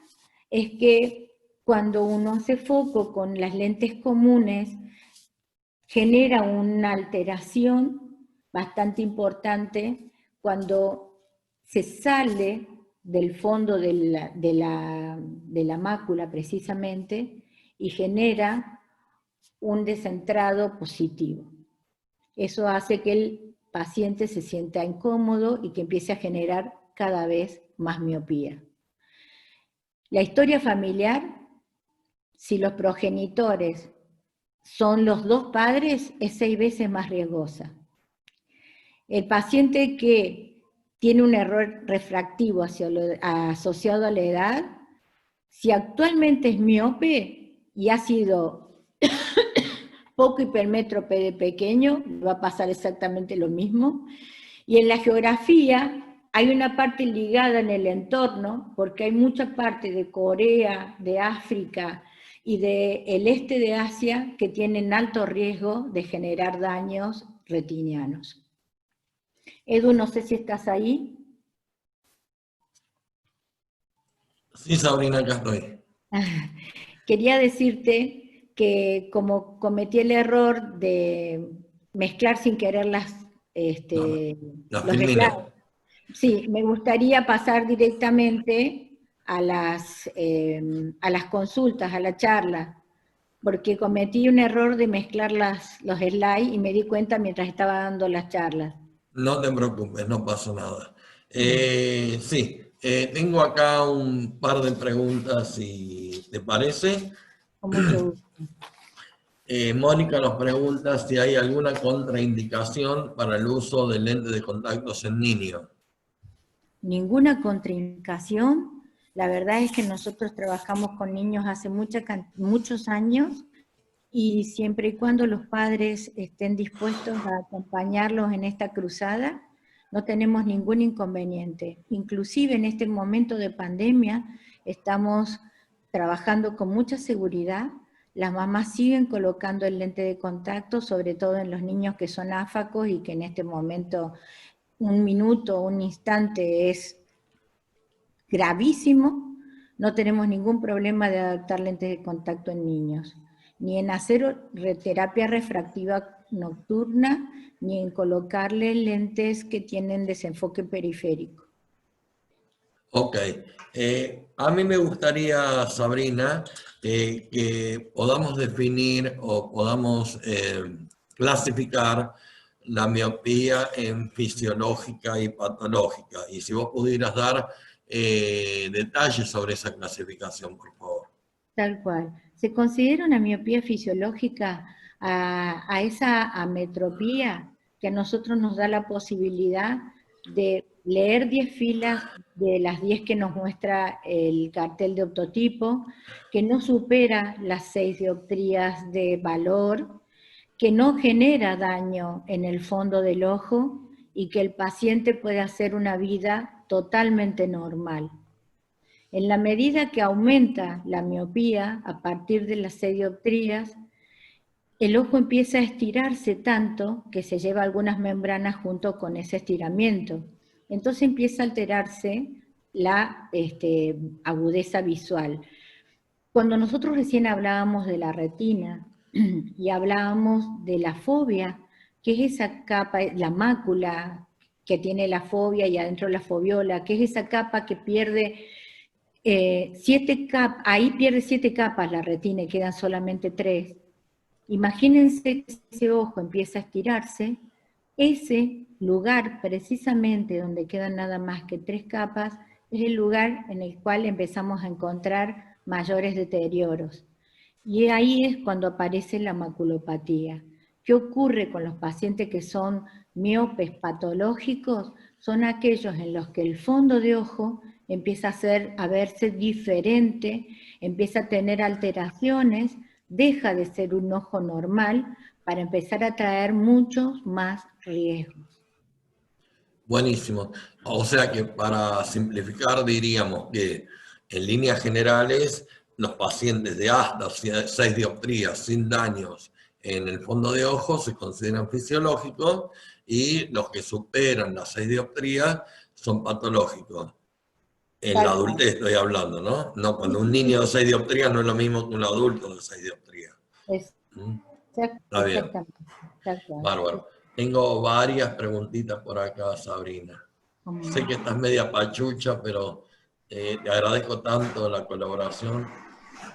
es que cuando uno hace foco con las lentes comunes, genera una alteración bastante importante cuando se sale del fondo de la mácula precisamente y genera un descentrado positivo. Eso hace que el paciente se sienta incómodo y que empiece a generar cada vez más miopía. La historia familiar, si los progenitores son los dos padres, es 6 veces más riesgosa. El paciente que tiene un error refractivo asociado a la edad, si actualmente es miope y ha sido poco hipermétrope de pequeño, va a pasar exactamente lo mismo. Y en la geografía hay una parte ligada en el entorno, porque hay mucha parte de Corea, de África y del este de Asia que tienen alto riesgo de generar daños retinianos. Edu, no sé si estás ahí. Sí, Sabrina, acá estoy. Quería decirte que como cometí el error de mezclar sin querer Las los filminas. slides, sí, me gustaría pasar directamente a las consultas, a la charla, porque cometí un error de mezclar los slides y me di cuenta mientras estaba dando las charlas. No te preocupes, no pasa nada. Sí, tengo acá un par de preguntas, si te parece. Con mucho gusto. Mónica nos pregunta si hay alguna contraindicación para el uso de lentes de contactos en niños. Ninguna contraindicación. La verdad es que nosotros trabajamos con niños hace muchos años y siempre y cuando los padres estén dispuestos a acompañarlos en esta cruzada, no tenemos ningún inconveniente. Inclusive en este momento de pandemia estamos trabajando con mucha seguridad. Las mamás siguen colocando el lente de contacto, sobre todo en los niños que son áfacos y que en este momento un minuto, un instante es gravísimo. No tenemos ningún problema de adaptar lentes de contacto en niños, ni en hacer terapia refractiva nocturna, ni en colocarle lentes que tienen desenfoque periférico. Ok. A mí me gustaría, Sabrina, que podamos definir o podamos clasificar la miopía en fisiológica y patológica. Y si vos pudieras dar detalles sobre esa clasificación, por favor. Tal cual. Se considera una miopía fisiológica a esa ametropía que a nosotros nos da la posibilidad de leer 10 filas de las 10 que nos muestra el cartel de optotipo, que no supera las 6 dioptrías de valor, que no genera daño en el fondo del ojo y que el paciente puede hacer una vida totalmente normal. En la medida que aumenta la miopía a partir de las 6 dioptrías, el ojo empieza a estirarse tanto que se lleva algunas membranas junto con ese estiramiento. Entonces empieza a alterarse la agudeza visual. Cuando nosotros recién hablábamos de la retina y hablábamos de la fobia, que es esa capa, la mácula que tiene la fobia y adentro la foviola, que es esa capa que pierde 7 capas, ahí pierde 7 capas la retina y quedan solamente 3. Imagínense que ese ojo empieza a estirarse, ese lugar precisamente donde quedan nada más que 3 capas, es el lugar en el cual empezamos a encontrar mayores deterioros. Y ahí es cuando aparece la maculopatía, ¿Qué ocurre con los pacientes que son miopes patológicos? Son aquellos en los que el fondo de ojo empieza a verse diferente, empieza a tener alteraciones, deja de ser un ojo normal para empezar a traer muchos más riesgos. Buenísimo. O sea que para simplificar diríamos que en líneas generales los pacientes de hasta 6 dioptrías sin daños en el fondo de ojo se consideran fisiológicos y los que superan las 6 dioptrías son patológicos. En la adultez estoy hablando, ¿no? No, cuando un niño de 6 dioptrías no es lo mismo que un adulto de 6 dioptrías. Está bien. Bárbaro. Tengo varias preguntitas por acá, Sabrina. Sé que estás media pachucha, pero te agradezco tanto la colaboración.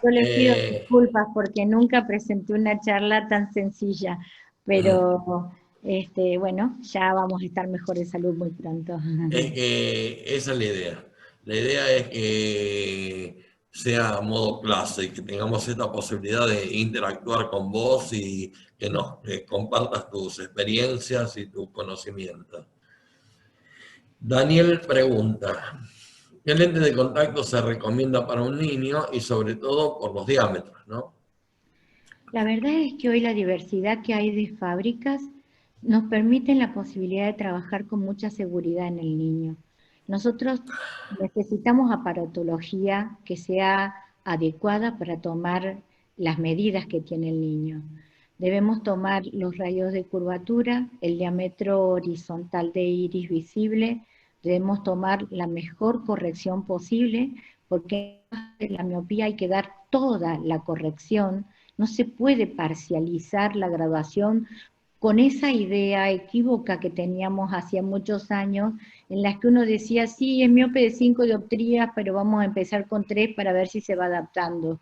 Yo les pido disculpas porque nunca presenté una charla tan sencilla, pero bueno, ya vamos a estar mejor de salud muy pronto. Es que esa es la idea. La idea es que sea a modo clase y que tengamos esta posibilidad de interactuar con vos y que nos compartas tus experiencias y tus conocimientos. Daniel pregunta, ¿qué lente de contacto se recomienda para un niño y sobre todo por los diámetros, ¿no? La verdad es que hoy la diversidad que hay de fábricas nos permite la posibilidad de trabajar con mucha seguridad en el niño. Nosotros necesitamos aparatología que sea adecuada para tomar las medidas que tiene el niño. Debemos tomar los rayos de curvatura, el diámetro horizontal de iris visible, debemos tomar la mejor corrección posible, porque en la miopía hay que dar toda la corrección. No se puede parcializar la graduación con esa idea equívoca que teníamos hacía muchos años, en las que uno decía, sí, es miope de 5 dioptrías, pero vamos a empezar con 3 para ver si se va adaptando.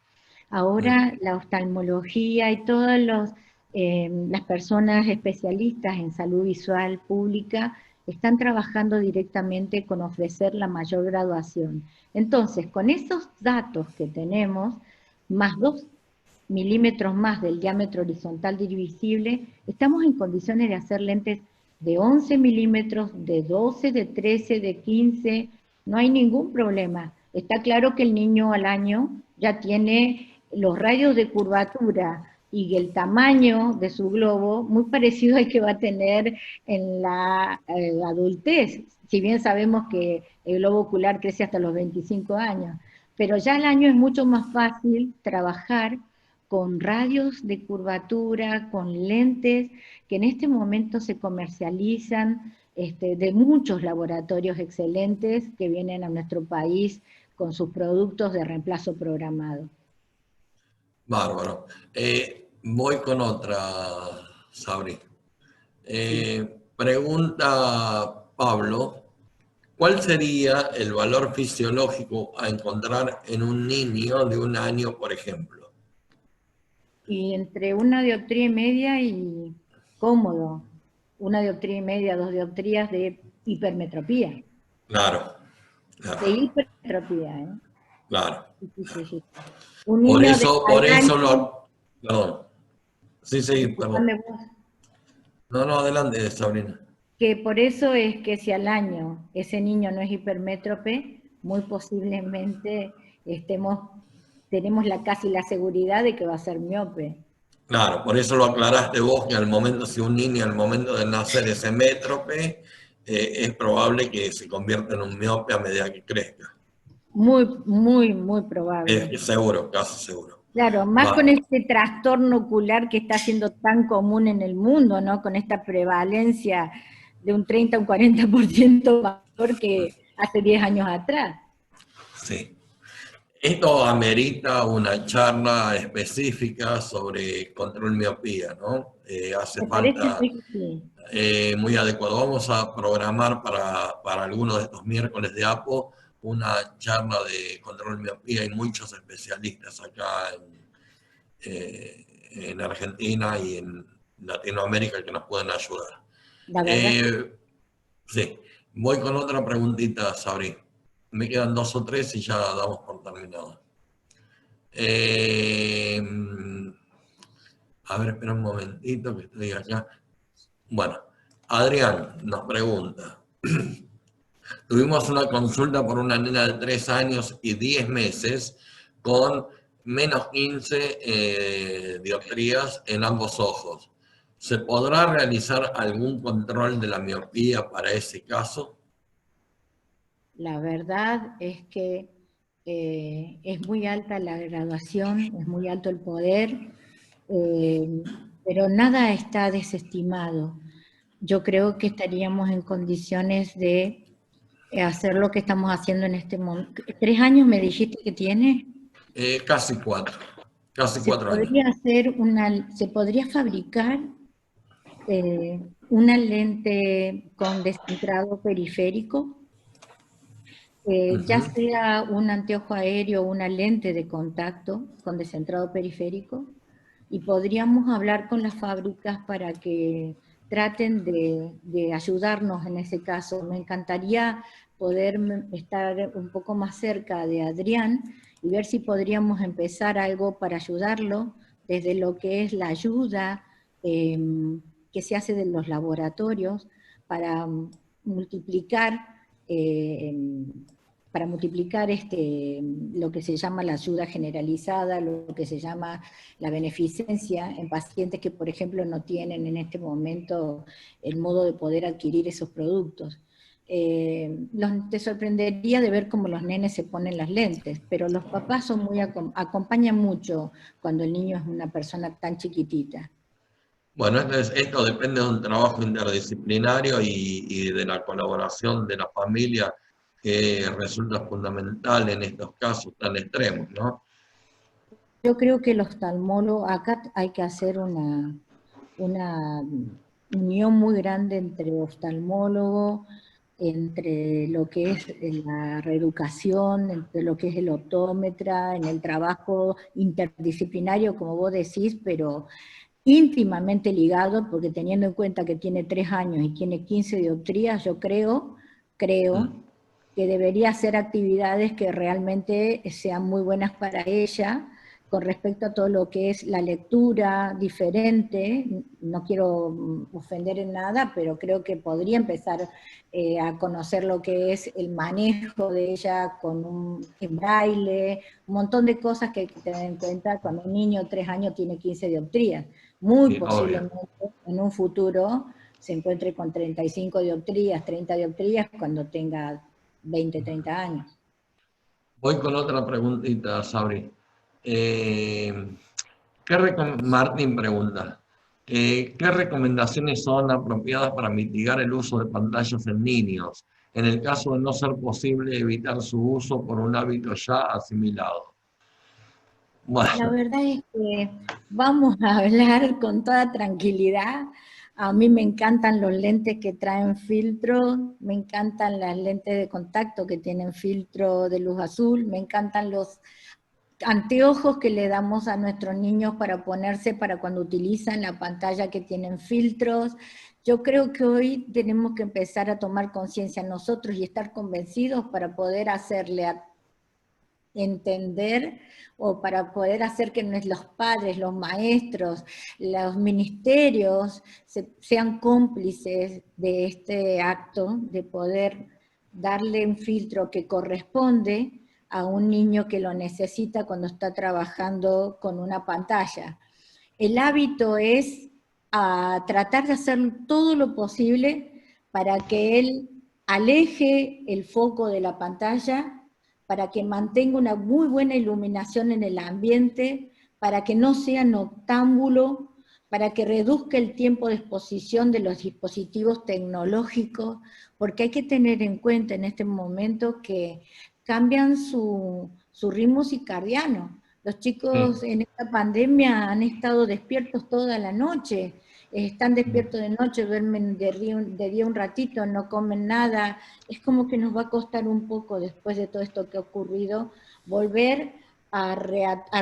Ahora la oftalmología y todas las personas especialistas en salud visual pública están trabajando directamente con ofrecer la mayor graduación. Entonces, con esos datos que tenemos, más 2 milímetros más del diámetro horizontal divisible, estamos en condiciones de hacer lentes de 11 milímetros, de 12, de 13, de 15, no hay ningún problema. Está claro que el niño al año ya tiene los radios de curvatura y el tamaño de su globo muy parecido al que va a tener en la adultez, si bien sabemos que el globo ocular crece hasta los 25 años, pero ya al año es mucho más fácil trabajar con radios de curvatura, con lentes que en este momento se comercializan de muchos laboratorios excelentes que vienen a nuestro país con sus productos de reemplazo programado. Bárbaro. Voy con otra, Sabri. Pregunta Pablo, ¿cuál sería el valor fisiológico a encontrar en un niño de 1 año, por ejemplo? Y entre 1 dioptría y media y cómodo, 1 dioptría y media, 2 dioptrías de hipermetropía. Claro. De hipermetropía, ¿eh? Claro. Sí. Por eso lo... Perdón. Sí, perdón. No, adelante, Sabrina. Que por eso es que si al año ese niño no es hipermétrope, muy posiblemente tenemos casi la seguridad de que va a ser miope. Claro, por eso lo aclaraste vos, que si un niño al momento de nacer es métrope, es probable que se convierta en un miope a medida que crezca. Muy probable. Seguro, casi seguro. Claro, más con este trastorno ocular que está siendo tan común en el mundo, ¿no? Con esta prevalencia de un 30 a un 40% mayor que hace 10 años atrás. Sí. Esto amerita una charla específica sobre control miopía, ¿no? Hace falta muy adecuado. Vamos a programar para algunos de estos miércoles de APO una charla de control miopía. Hay muchos especialistas acá en Argentina y en Latinoamérica que nos pueden ayudar. Sí, voy con otra preguntita, Sabri. Me quedan 2 o 3 y ya damos por terminado. A ver, espera un momentito que estoy acá. Bueno, Adrián nos pregunta. Tuvimos una consulta por una nena de 3 años y 10 meses con menos 15 dioptrías en ambos ojos. ¿Se podrá realizar algún control de la miopía para ese caso? La verdad es que es muy alta la graduación, es muy alto el poder, pero nada está desestimado. Yo creo que estaríamos en condiciones de hacer lo que estamos haciendo en este momento. ¿3 años me dijiste que tiene? Casi 4. Casi Se 4 años. podría se podría fabricar una lente con descentrado periférico, ya sea un anteojo aéreo o una lente de contacto con descentrado periférico, y podríamos hablar con las fábricas para que traten de ayudarnos en ese caso. Me encantaría poder estar un poco más cerca de Adrián y ver si podríamos empezar algo para ayudarlo desde lo que es la ayuda que se hace de los laboratorios para multiplicar eh, lo que se llama la ayuda generalizada, lo que se llama la beneficencia en pacientes que, por ejemplo, no tienen en este momento el modo de poder adquirir esos productos. Te sorprendería de ver cómo los nenes se ponen las lentes, pero los papás son acompañan mucho cuando el niño es una persona tan chiquitita. Bueno, esto depende de un trabajo interdisciplinario y de la colaboración de la familia, que resulta fundamental en estos casos tan extremos, ¿no? Yo creo que el oftalmólogo, acá hay que hacer una unión muy grande entre oftalmólogo, entre lo que es la reeducación, entre lo que es el optómetra, en el trabajo interdisciplinario, como vos decís, pero íntimamente ligado, porque teniendo en cuenta que tiene 3 años y tiene 15 dioptrías, yo creo que debería hacer actividades que realmente sean muy buenas para ella, con respecto a todo lo que es la lectura diferente. No quiero ofender en nada, pero creo que podría empezar a conocer lo que es el manejo de ella con un braille, un montón de cosas que hay que tener en cuenta cuando un niño de 3 años tiene 15 dioptrías. Muy Sí, obvio. posiblemente en un futuro se encuentre con 35 dioptrías, 30 dioptrías cuando tenga 20, 30 años. Voy con otra preguntita, Sabri. Martín pregunta, ¿qué recomendaciones son apropiadas para mitigar el uso de pantallas en niños, en el caso de no ser posible evitar su uso por un hábito ya asimilado? La Bueno, verdad es que vamos a hablar con toda tranquilidad. A mí me encantan los lentes que traen filtro, me encantan las lentes de contacto que tienen filtro de luz azul, me encantan los anteojos que le damos a nuestros niños para ponerse para cuando utilizan la pantalla que tienen filtros. Yo creo que hoy tenemos que empezar a tomar conciencia nosotros y estar convencidos para poder hacerle entender o para poder hacer que los padres, los maestros, los ministerios sean cómplices de este acto de poder darle un filtro que corresponde a un niño que lo necesita cuando está trabajando con una pantalla. El hábito es tratar de hacer todo lo posible para que él aleje el foco de la pantalla, para que mantenga una muy buena iluminación en el ambiente, para que no sea noctámbulo, para que reduzca el tiempo de exposición de los dispositivos tecnológicos, porque hay que tener en cuenta en este momento que cambian su ritmo circadiano. Los chicos en esta pandemia han estado despiertos toda la noche, están despiertos de noche, duermen de día un ratito, no comen nada. Es como que nos va a costar un poco, después de todo esto que ha ocurrido, volver a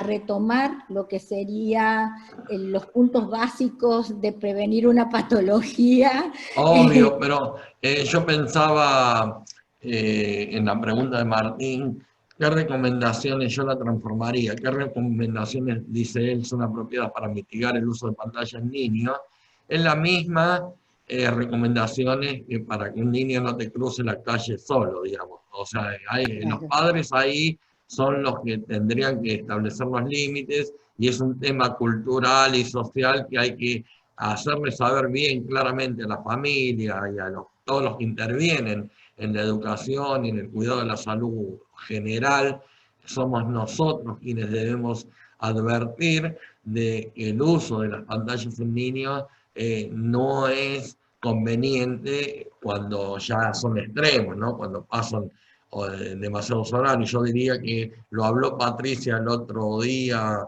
retomar lo que sería los puntos básicos de prevenir una patología. obvio, pero yo pensaba en la pregunta de Martín, ¿Qué recomendaciones, yo la transformaría, qué recomendaciones, dice él, son apropiadas para mitigar el uso de pantalla en niños? Es la misma recomendaciones que para que un niño no te cruce la calle solo, digamos. O sea, los Claro. padres ahí son los que tendrían que establecer los límites y es un tema cultural y social que hay que hacerle saber bien claramente a la familia y a todos los que intervienen en la educación y en el cuidado de la salud general. Somos nosotros quienes debemos advertir de que el uso de las pantallas en niños no es conveniente cuando ya son extremos, ¿no? Cuando pasan demasiados horarios. Yo diría que lo habló Patricia el otro día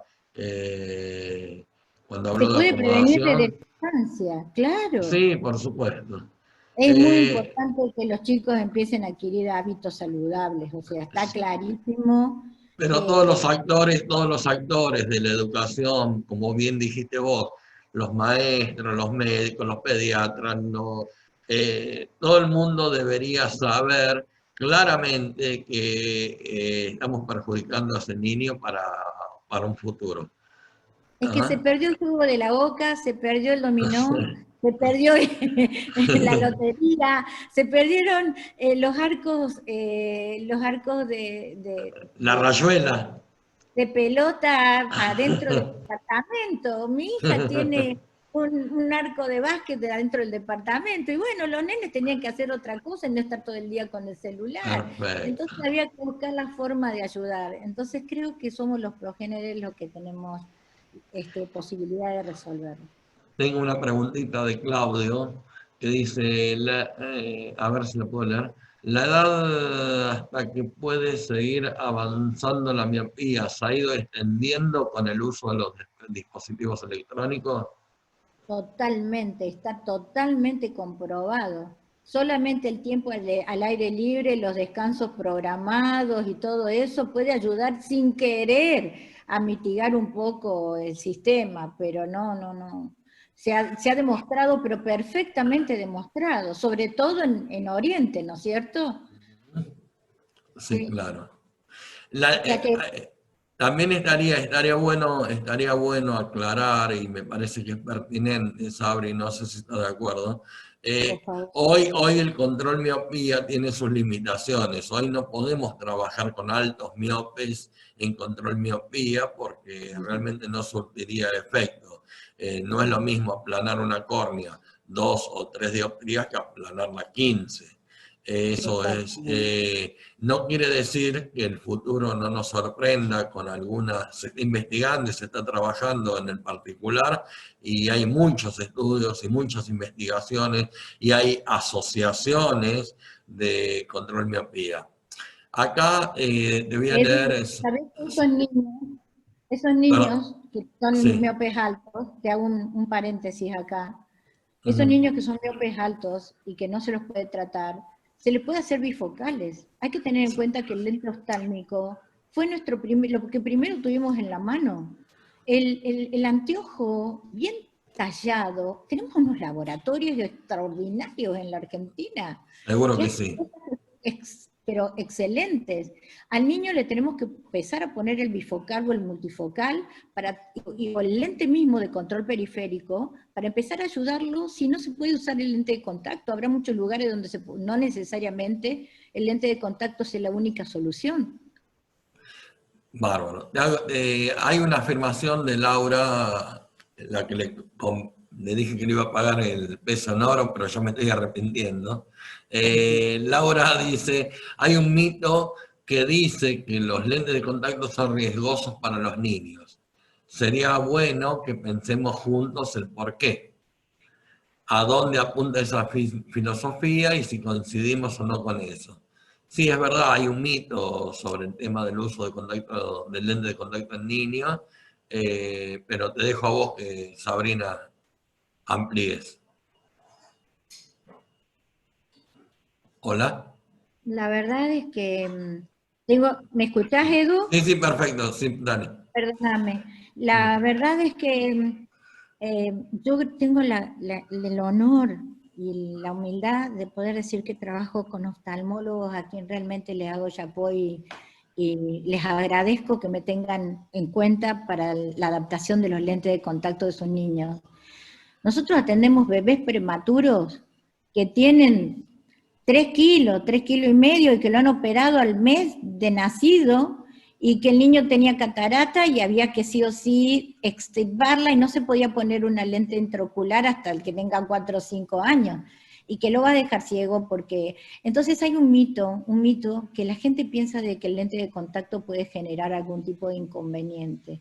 cuando Se habló de puede prevenir desde acomodación. la infancia, claro. Sí, por supuesto. Es muy Eh, importante que los chicos empiecen a adquirir hábitos saludables, o sea, está clarísimo. Pero eh, todos los actores de la educación, como bien dijiste vos, los maestros, los médicos, los pediatras, todo el mundo debería saber claramente que estamos perjudicando a ese niño para un futuro. Es que se Ajá. perdió el juego de la Boca, se perdió el dominó, se perdió la lotería, se perdieron los arcos La rayuela. de pelota adentro del departamento. Mi hija tiene un arco de básquet adentro del departamento, y bueno, los nenes tenían que hacer otra cosa y no estar todo el día con el celular. Perfecto. Entonces había que buscar la forma de ayudar. Entonces creo que somos los progéneres los que tenemos posibilidad de resolverlo. Tengo una preguntita de Claudio que dice, a ver si lo puedo leer, la edad hasta que puede seguir avanzando la miopía se ha ido extendiendo con el uso de los dispositivos electrónicos. Totalmente, está totalmente comprobado. Solamente el tiempo al aire libre, los descansos programados y todo eso puede ayudar sin querer a mitigar un poco el sistema, pero no. Se ha demostrado, pero perfectamente demostrado, sobre todo en Oriente, ¿no es cierto? Sí, Sí. claro. O sea que, También estaría bueno aclarar, y me parece que es pertinente, Sabri, no sé si está de acuerdo. por favor. Hoy el control miopía tiene sus limitaciones. Hoy no podemos trabajar con altos miopes en control miopía porque realmente no surtiría efecto. No es lo mismo aplanar una córnea 2 o 3 dioptrías que aplanarla 15. Eso es. Exactamente. No quiere decir que el futuro no nos sorprenda con algunas, se está investigando y se está trabajando en el particular y hay muchos estudios y muchas investigaciones y hay asociaciones de control miopía. Acá te voy a leer Edu, eso. ¿sabés que esos Perdón. niños que son Sí. miopes altos, te hago un paréntesis acá, esos Ujú. niños que son miopes altos y que no se los puede tratar, se les puede hacer bifocales? Hay que tener en cuenta que el lente oftálmico fue lo que primero tuvimos en la mano. El anteojo bien tallado, tenemos unos laboratorios extraordinarios en la Argentina, Seguro que que hacen sí. cosas pero excelentes. Al niño le tenemos que empezar a poner el bifocal o el multifocal o el lente mismo de control periférico para empezar a ayudarlo. Si no se puede usar el lente de contacto, habrá muchos lugares donde no necesariamente el lente de contacto es la única solución. Bárbaro. Hay una afirmación de Laura, la que le dije que le iba a pagar el peso en oro, pero yo me estoy arrepintiendo. Laura dice, hay un mito que dice que los lentes de contacto son riesgosos para los niños. Sería bueno que pensemos juntos el por qué, a dónde apunta esa filosofía y si coincidimos o no con eso. Sí, es verdad, hay un mito sobre el tema del uso de contacto, del lente de contacto en niños, pero te dejo a vos que, Sabrina, amplíes. Hola. La verdad es que ¿me escuchás, Edu? Sí, sí, perfecto, sí, dale. Perdóname. La verdad es que yo tengo el honor y la humildad de poder decir que trabajo con oftalmólogos a quien realmente le hago chapoy y les agradezco que me tengan en cuenta para la adaptación de los lentes de contacto de sus niños. Nosotros atendemos bebés prematuros que tienen 3 kilos y medio, y que lo han operado al mes de nacido, y que el niño tenía catarata y había que sí o sí extirparla y no se podía poner una lente intraocular hasta el que tenga 4 o 5 años, y que lo va a dejar ciego porque... Entonces hay un mito que la gente piensa de que el lente de contacto puede generar algún tipo de inconveniente.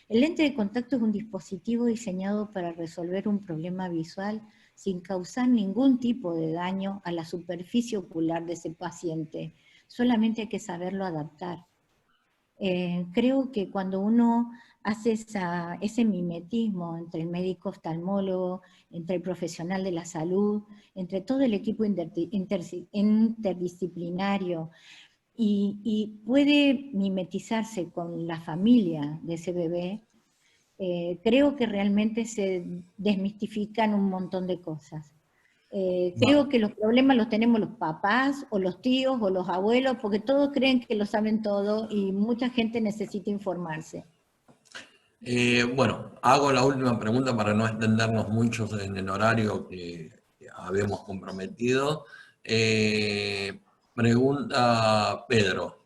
El lente de contacto es un dispositivo diseñado para resolver un problema visual sin causar ningún tipo de daño a la superficie ocular de ese paciente. Solamente hay que saberlo adaptar. Creo que cuando uno hace ese mimetismo entre el médico oftalmólogo, entre el profesional de la salud, entre todo el equipo interdisciplinario, y puede mimetizarse con la familia de ese bebé, creo que realmente se desmistifican un montón de cosas. Creo que los problemas los tenemos los papás, o los tíos, o los abuelos, porque todos creen que lo saben todo, y mucha gente necesita informarse. Bueno, hago la última pregunta para no extendernos mucho en el horario que habíamos comprometido. Pregunta Pedro.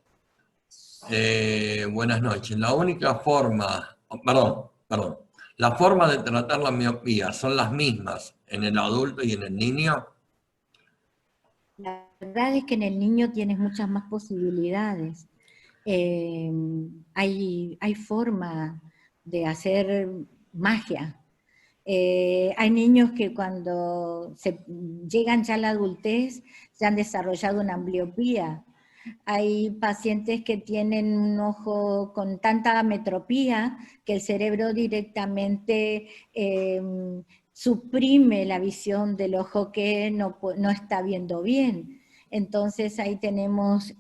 Buenas noches. La única forma, perdón, ¿la forma de tratar la miopía son las mismas en el adulto y en el niño? La verdad es que en el niño tienes muchas más posibilidades. Hay forma de hacer magia. Hay niños que cuando llegan ya a la adultez ya han desarrollado una ambliopía. Hay pacientes que tienen un ojo con tanta ametropía que el cerebro directamente suprime la visión del ojo que no está viendo bien. Entonces ahí tenemos,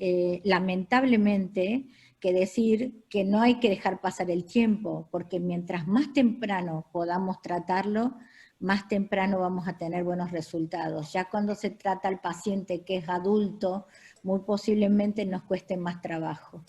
lamentablemente, que decir que no hay que dejar pasar el tiempo, porque mientras más temprano podamos tratarlo, más temprano vamos a tener buenos resultados. Ya cuando se trata al paciente que es adulto, muy posiblemente nos cueste más trabajo.